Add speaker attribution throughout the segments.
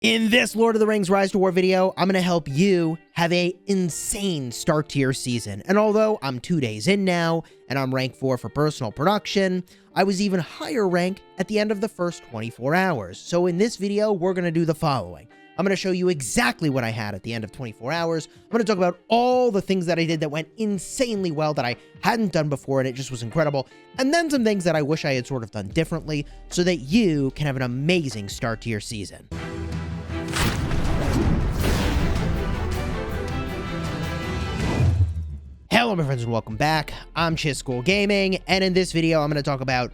Speaker 1: In this Lord of the Rings Rise to War video, I'm going to help you have a insane start to your season. And although I'm 2 days in now, and I'm rank 4 for personal production, I was even higher rank at the end of the first 24 hours. So in this video, we're going to do the following. I'm going to show you exactly what I had at the end of 24 hours. I'm going to talk about all the things that I did that went insanely well that I hadn't done before, and it just was incredible. And then some things that I wish I had sort of done differently so that you can have an amazing start to your season. Hello my friends and welcome back. I'm Chisgule Gaming, and in this video I'm going to talk about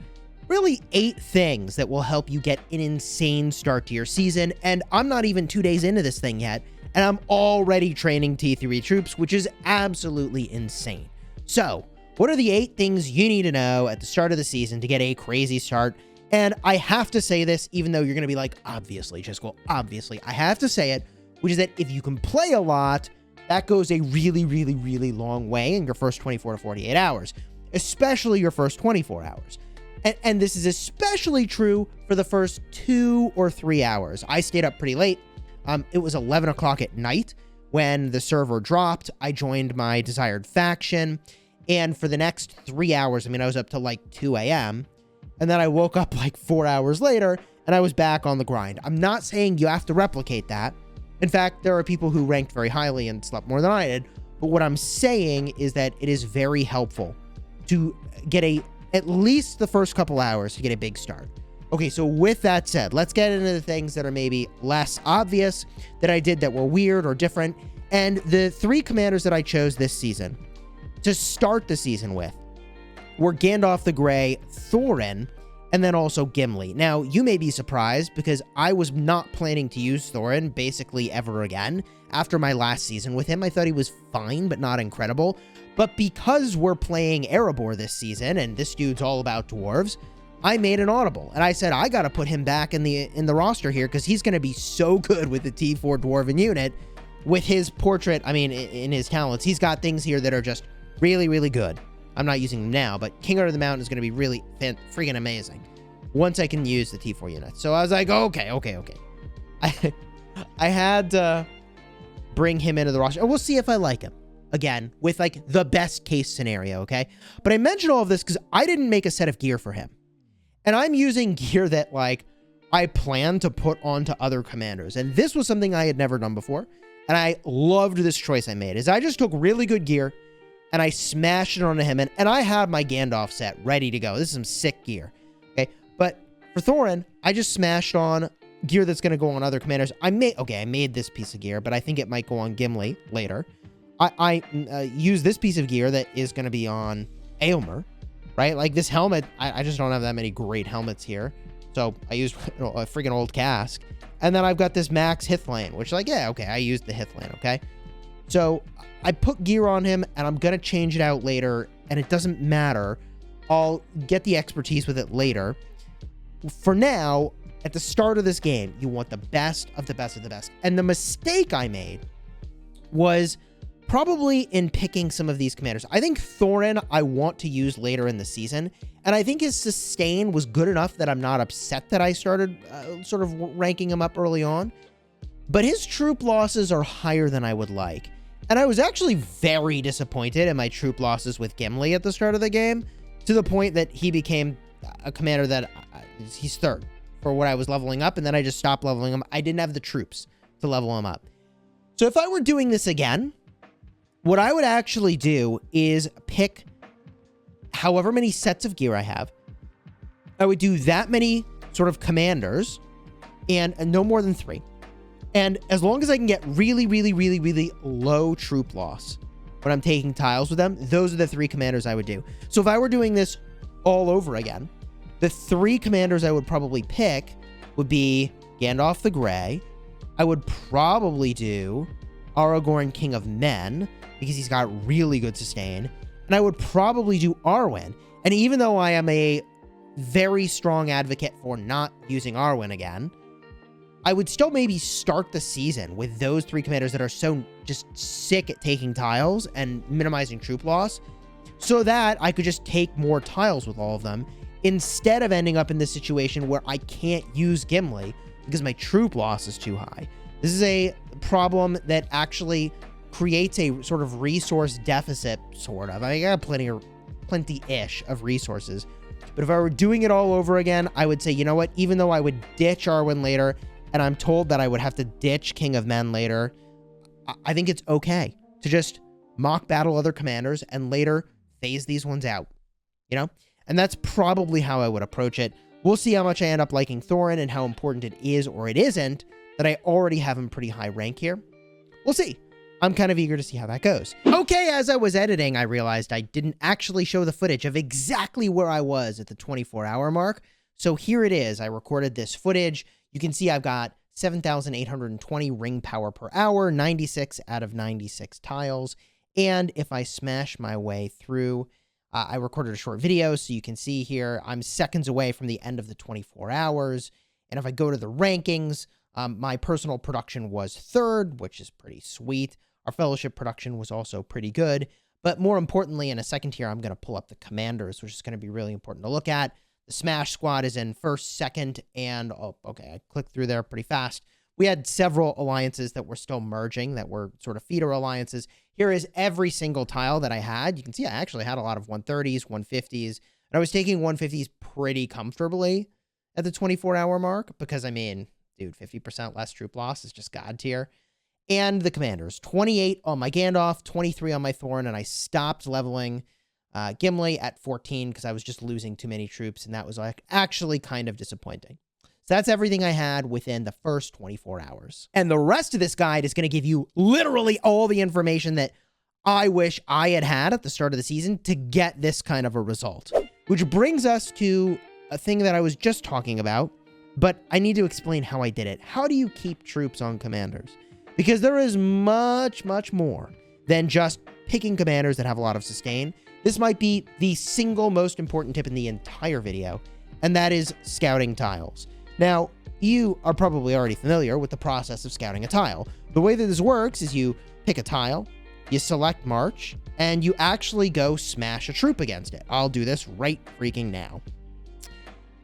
Speaker 1: really 8 things that will help you get an insane start to your season. And I'm not even 2 days into this thing yet, and I'm already training T3 troops, which is absolutely insane. So what are the 8 things you need to know at the start of the season to get a crazy start? And I have to say this, even though you're going to be like, obviously Chisgule, obviously, I have to say it, which is that if you can play a lot, that goes a really long way in your first 24 to 48 hours, especially your first 24 hours. And this is especially true for the first 2 or 3 hours. I stayed up pretty late. It was 11 o'clock at night when the server dropped. I joined my desired faction. And for the next 3 hours, I mean, I was up till like 2 a.m. And then I woke up like 4 hours later and I was back on the grind. I'm not saying you have to replicate that. In fact, there are people who ranked very highly and slept more than I did. But what I'm saying is that it is very helpful to get at least the first couple hours to get a big start. Okay, so with that said, let's get into the things that are maybe less obvious that I did that were weird or different. And the 3 commanders that I chose this season to start the season with were Gandalf the Grey, Thorin, and then also Gimli. Now, you may be surprised because I was not planning to use Thorin basically ever again. After my last season with him, I thought he was fine, but not incredible. But because we're playing Erebor this season, and this dude's all about dwarves, I made an audible. And I said, I got to put him back in the roster here because he's going to be so good with the T4 Dwarven unit with his portrait. I mean, in his talents, he's got things here that are just really good. I'm not using them now, but King Under the Mountain is going to be really freaking amazing once I can use the T4 unit. So I was like, okay. I had to bring him into the roster, and we'll see if I like him. Again, with like the best case scenario, okay? But I mention all of this because I didn't make a set of gear for him. And I'm using gear that like I plan to put onto other commanders. And this was something I had never done before. And I loved this choice I made, is I just took really good gear and I smashed it onto him, and I had my Gandalf set ready to go. This is some sick gear, okay? But for Thorin, I just smashed on gear that's going to go on other commanders. I made this piece of gear, but I think it might go on Gimli later. I use this piece of gear that is going to be on Aylmer, right? Like this helmet, I just don't have that many great helmets here. So I used a freaking old cask. And then I've got this Max Hithlane, which like, yeah, okay, I used the Hithlane, okay? So I put gear on him, and I'm going to change it out later, and it doesn't matter. I'll get the expertise with it later. For now, at the start of this game, you want the best of the best of the best. And the mistake I made was probably in picking some of these commanders. I think Thorin I want to use later in the season, and I think his sustain was good enough that I'm not upset that I started sort of ranking him up early on. But his troop losses are higher than I would like. And I was actually very disappointed in my troop losses with Gimli at the start of the game, to the point that he became a commander that he's 3rd for what I was leveling up, and then I just stopped leveling him. I didn't have the troops to level him up. So if I were doing this again, what I would actually do is pick however many sets of gear I have. I would do that many sort of commanders, and no more than 3. And as long as I can get really low troop loss when I'm taking tiles with them, those are the 3 commanders I would do. So if I were doing this all over again, the 3 commanders I would probably pick would be Gandalf the Grey. I would probably do Aragorn, King of Men, because he's got really good sustain. And I would probably do Arwen. And even though I am a very strong advocate for not using Arwen again, I would still maybe start the season with those 3 commanders that are so just sick at taking tiles and minimizing troop loss, so that I could just take more tiles with all of them, instead of ending up in this situation where I can't use Gimli because my troop loss is too high. This is a problem that actually creates a sort of resource deficit, sort of. I mean, I got plenty-ish of resources. But if I were doing it all over again, I would say, you know what? Even though I would ditch Arwen later, and I'm told that I would have to ditch King of Men later, I think it's okay to just mock battle other commanders and later phase these ones out, you know? And that's probably how I would approach it. We'll see how much I end up liking Thorin and how important it is or it isn't that I already have him pretty high rank here. We'll see. I'm kind of eager to see how that goes. Okay, as I was editing, I realized I didn't actually show the footage of exactly where I was at the 24-hour mark. So here it is. I recorded this footage. You can see I've got 7,820 ring power per hour, 96 out of 96 tiles. And if I smash my way through, I recorded a short video, so you can see here I'm seconds away from the end of the 24 hours. And if I go to the rankings, my personal production was 3rd, which is pretty sweet. Our fellowship production was also pretty good. But more importantly, in a second here, I'm going to pull up the commanders, which is going to be really important to look at. The Smash Squad is in 1st, 2nd, and, oh, okay, I clicked through there pretty fast. We had several alliances that were still merging, that were sort of feeder alliances. Here is every single tile that I had. You can see I actually had a lot of 130s, 150s, and I was taking 150s pretty comfortably at the 24-hour mark because, I mean, dude, 50% less troop loss is just God tier. And the commanders, 28 on my Gandalf, 23 on my Thorin, and I stopped leveling Gimli at 14 because I was just losing too many troops, and that was like actually kind of disappointing. So that's everything I had within the first 24 hours. And the rest of this guide is going to give you literally all the information that I wish I had had at the start of the season to get this kind of a result. Which brings us to a thing that I was just talking about, but I need to explain how I did it. How do you keep troops on commanders? Because there is much, much more than just picking commanders that have a lot of sustain. This might be the single most important tip in the entire video, and that is scouting tiles. Now, you are probably already familiar with the process of scouting a tile. The way that this works is you pick a tile, you select March, and you actually go smash a troop against it. I'll do this right freaking now.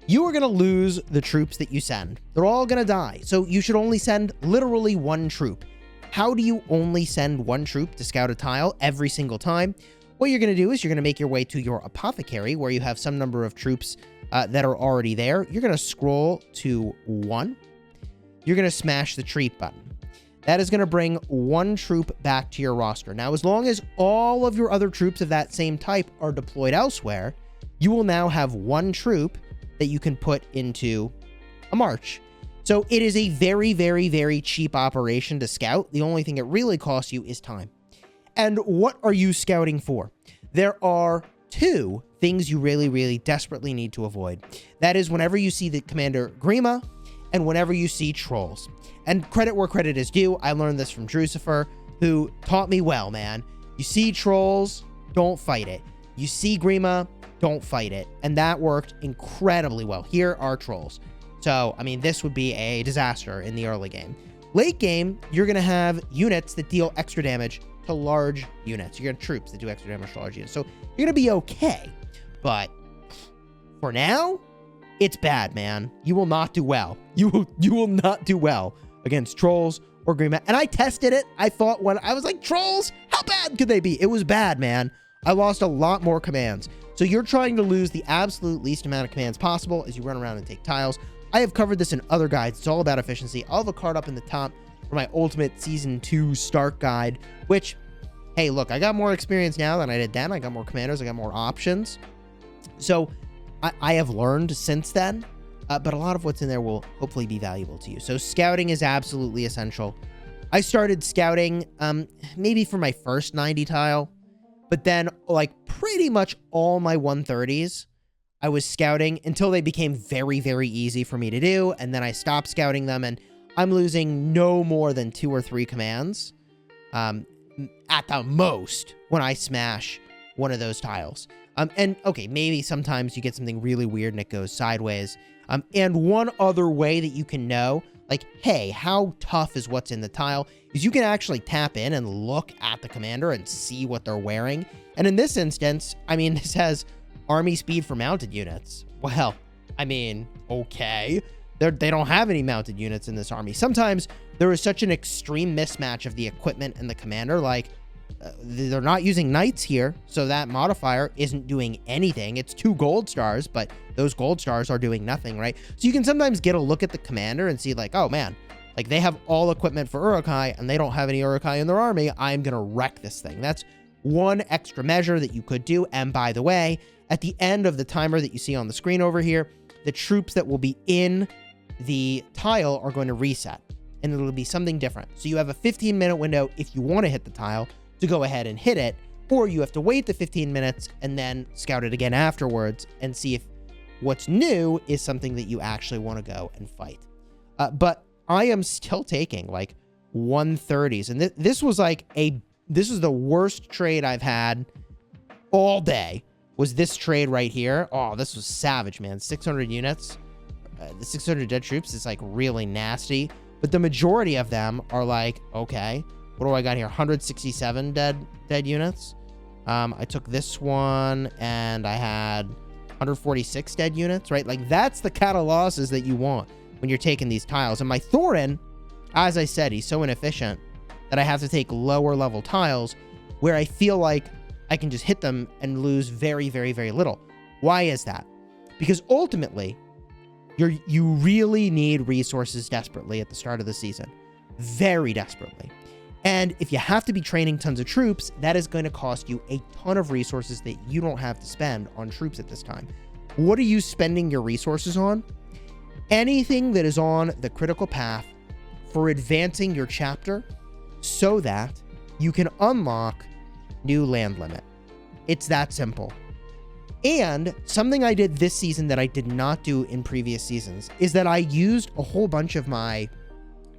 Speaker 1: You are going to lose the troops that you send. They're all going to die, so you should only send literally one troop. How do you only send one troop to scout a tile every single time? What you're going to do is you're going to make your way to your apothecary, where you have some number of troops that are already there. You're going to scroll to 1. You're going to smash the treat button. That is going to bring one troop back to your roster. Now, as long as all of your other troops of that same type are deployed elsewhere, you will now have one troop that you can put into a march. So it is a very, very, very cheap operation to scout. The only thing it really costs you is time. And what are you scouting for? There are 2 things you really, really desperately need to avoid. That is whenever you see the Commander Grima and whenever you see trolls. And credit where credit is due. I learned this from Drucifer, who taught me well, man. You see trolls, don't fight it. You see Grima, don't fight it. And that worked incredibly well. Here are trolls. So, I mean, this would be a disaster in the early game. Late game, you're going to have units that deal extra damage to large units. You're going to have troops that do extra damage to large units. So, you're going to be okay. But for now, it's bad, man. You will not do well. You will not do well against trolls or Grima. And I tested it. I thought I was like, trolls? How bad could they be? It was bad, man. I lost a lot more commands. So you're trying to lose the absolute least amount of commands possible as you run around and take tiles. I have covered this in other guides. It's all about efficiency. I'll have a card up in the top for my ultimate Season 2 start guide, which, hey, look, I got more experience now than I did then. I got more commanders. I got more options. So I have learned since then, but a lot of what's in there will hopefully be valuable to you. So scouting is absolutely essential. I started scouting maybe for my first 90 tile, but then like pretty much all my 130s, I was scouting until they became very, very easy for me to do. And then I stopped scouting them, and I'm losing no more than 2 or 3 commands at the most when I smash one of those tiles. And okay, maybe sometimes you get something really weird and it goes sideways. And one other way that you can know, like, hey, how tough is what's in the tile, is you can actually tap in and look at the commander and see what they're wearing. And in this instance, I mean, this has army speed for mounted units. Well, I mean, okay. They don't have any mounted units in this army. Sometimes there is such an extreme mismatch of the equipment and the commander. Like, they're not using knights here, so that modifier isn't doing anything. It's 2 gold stars, but those gold stars are doing nothing, right? So you can sometimes get a look at the commander and see like, oh man, like they have all equipment for Uruk-hai and they don't have any Uruk-hai in their army. I'm going to wreck this thing. That's one extra measure that you could do. And by the way, at the end of the timer that you see on the screen over here, the troops that will be in the tile are going to reset, and it'll be something different. So you have a 15-minute window if you want to hit the tile to go ahead and hit it, or you have to wait the 15 minutes and then scout it again afterwards and see if what's new is something that you actually want to go and fight. But I am still taking like 130s, and this was the worst trade I've had all day. Was this trade right here? Oh, this was savage, man. 600 units. The 600 dead troops is like really nasty, but the majority of them are like, okay, what do I got here? 167 dead units. I took this one and I had 146 dead units, right? Like that's the kind of losses that you want when you're taking these tiles. And my Thorin, as I said, he's so inefficient that I have to take lower level tiles where I feel like I can just hit them and lose very, very, very little. Why is that? Because ultimately, you really need resources desperately at the start of the season. Very desperately. And if you have to be training tons of troops, that is going to cost you a ton of resources that you don't have to spend on troops at this time. What are you spending your resources on? Anything that is on the critical path for advancing your chapter so that you can unlock new land limit. It's that simple. And something I did this season that I did not do in previous seasons is that I used a whole bunch of my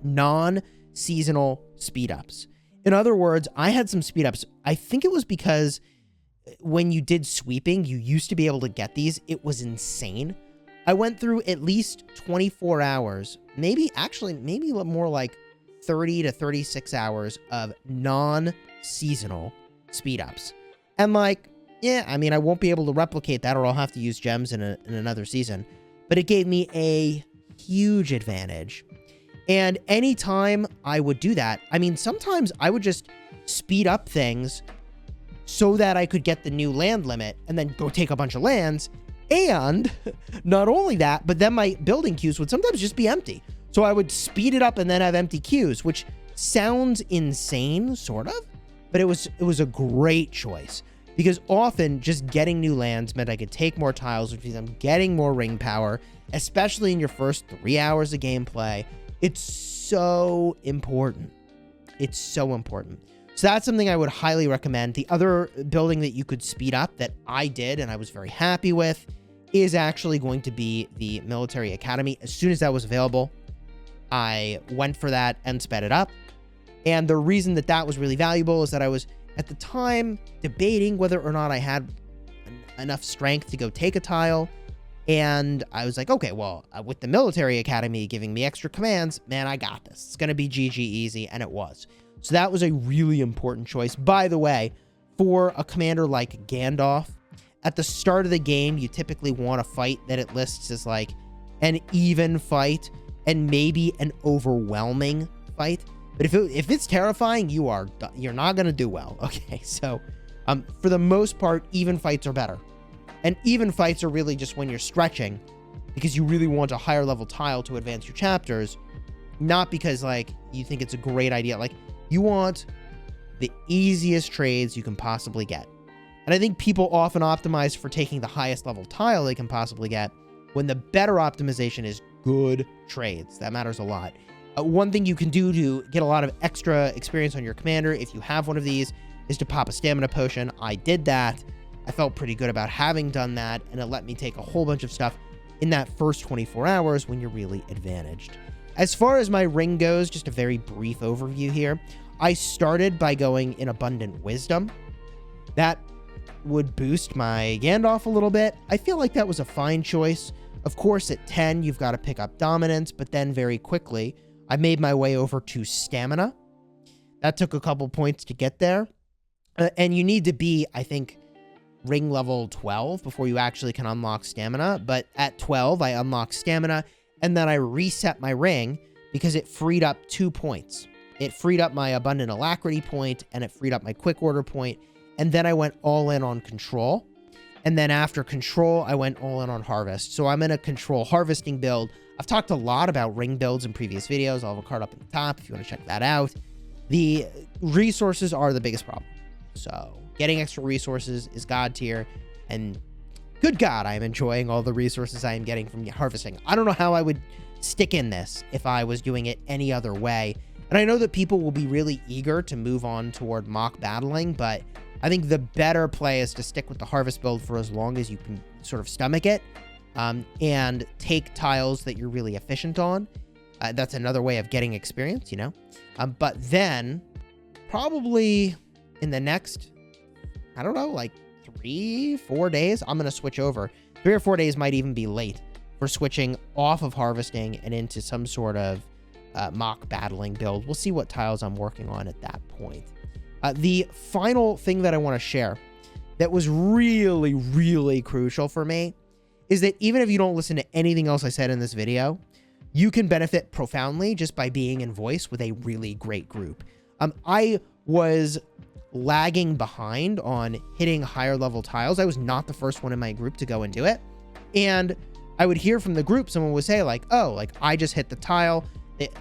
Speaker 1: non-seasonal speed ups. In other words, I had some speed ups. I think it was because when you did sweeping, you used to be able to get these. It was insane. I went through at least 24 hours, maybe more like 30 to 36 hours of non-seasonal speed ups. And like, yeah, I mean, I won't be able to replicate that, or I'll have to use gems in another season. But it gave me a huge advantage. And anytime I would do that, I mean, sometimes I would just speed up things so that I could get the new land limit and then go take a bunch of lands. And not only that, but then my building queues would sometimes just be empty. So I would speed it up and then have empty queues, which sounds insane, sort of. But it was a great choice. Because often just getting new lands meant I could take more tiles, which means I'm getting more ring power, especially in your first 3 hours of gameplay. It's so important. It's so important. So that's something I would highly recommend. The other building that you could speed up that I did and I was very happy with is actually going to be the military academy. As soon as that was available, I went for that and sped it up. And the reason that that was really valuable is that I was at the time debating whether or not I had enough strength to go take a tile. And I was like, okay, well, with the military academy giving me extra commands, man, I got this. It's going to be GG easy. And it was. So that was a really important choice. By the way, for a commander like Gandalf, at the start of the game, you typically want a fight that it lists as like an even fight and maybe an overwhelming fight. But if it's terrifying, you're not going to do well. Okay, so for the most part, even fights are better. And even fights are really just when you're stretching because you really want a higher level tile to advance your chapters, not because like you think it's a great idea. Like you want the easiest trades you can possibly get. And I think people often optimize for taking the highest level tile they can possibly get when the better optimization is good trades. That matters a lot. One thing you can do to get a lot of extra experience on your commander, if you have one of these, is to pop a stamina potion. I did that. I felt pretty good about having done that, and it let me take a whole bunch of stuff in that first 24 hours when you're really advantaged. As far as my ring goes, just a very brief overview here. I started by going in Abundant Wisdom. That would boost my Gandalf a little bit. I feel like that was a fine choice. Of course, at 10, you've got to pick up Dominance, but then very quickly, I made my way over to Stamina. That took a couple points to get there. And you need to be, I think, ring level 12 before you actually can unlock Stamina. But at 12, I unlocked Stamina. and then I reset my ring because it freed up 2 points. It freed up my Abundant Alacrity point, and it freed up my Quick Order point, and then I went all in on Control. And then after Control, I went all in on Harvest. So I'm in a Control harvesting build. I've talked a lot about ring builds in previous videos. I'll have a card up at the top if you want to check that out. The resources are the biggest problem. So getting extra resources is God tier, and good God, I am enjoying all the resources I am getting from harvesting. I don't know how I would stick in this if I was doing it any other way. And I know that people will be really eager to move on toward mock battling, but I think the better play is to stick with the harvest build for as long as you can sort of stomach it, and take tiles that you're really efficient on. That's another way of getting experience, you know? But then probably in the next, I don't know, like 3-4 days, I'm going to switch over. 3 or 4 days might even be late for switching off of harvesting and into some sort of mock battling build. We'll see what tiles I'm working on at that point. The final thing that I want to share that was really, really crucial for me is that even if you don't listen to anything else I said in this video, you can benefit profoundly just by being in voice with a really great group. I was lagging behind on hitting higher level tiles. I was not the first one in my group to go and do it. And I would hear from the group, someone would say like, oh, like I just hit the tile,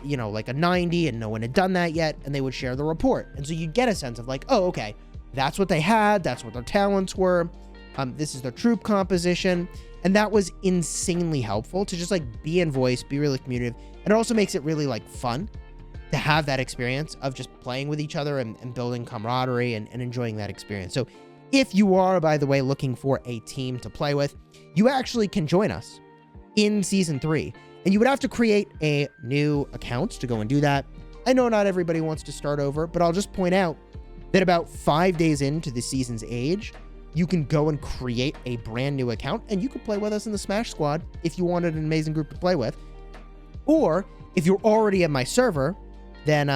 Speaker 1: you know, like a 90 and no one had done that yet. And they would share the report. And so you get a sense of like, oh, okay, that's what they had. That's what their talents were. This is their troop composition. And that was insanely helpful to just like be in voice, be really communicative. And it also makes it really like fun to have that experience of just playing with each other and building camaraderie and enjoying that experience. So if you are, by the way, looking for a team to play with, you actually can join us in Season 3. And you would have to create a new account to go and do that. I know not everybody wants to start over, but I'll just point out that about 5 days into the season's age, you can go and create a brand new account and you can play with us in the Smash Squad if you wanted an amazing group to play with. Or if you're already at my server, then,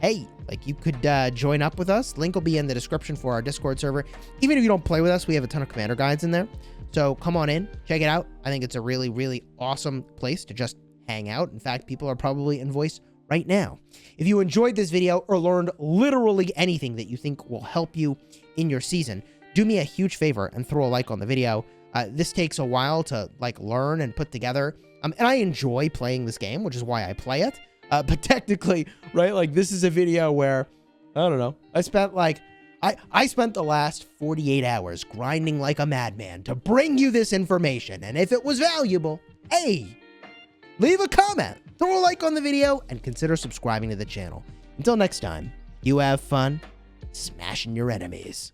Speaker 1: hey, like you could join up with us. Link will be in the description for our Discord server. Even if you don't play with us, we have a ton of commander guides in there. So come on in, check it out. I think it's a really, really awesome place to just hang out. In fact, people are probably in voice right now. If you enjoyed this video or learned literally anything that you think will help you in your season, do me a huge favor and throw a like on the video. This takes a while to like learn and put together. And I enjoy playing this game, which is why I play it. But technically, right, like this is a video where, I don't know, I spent the last 48 hours grinding like a madman to bring you this information. And if it was valuable, hey, leave a comment, throw a like on the video, and consider subscribing to the channel. Until next time, you have fun smashing your enemies.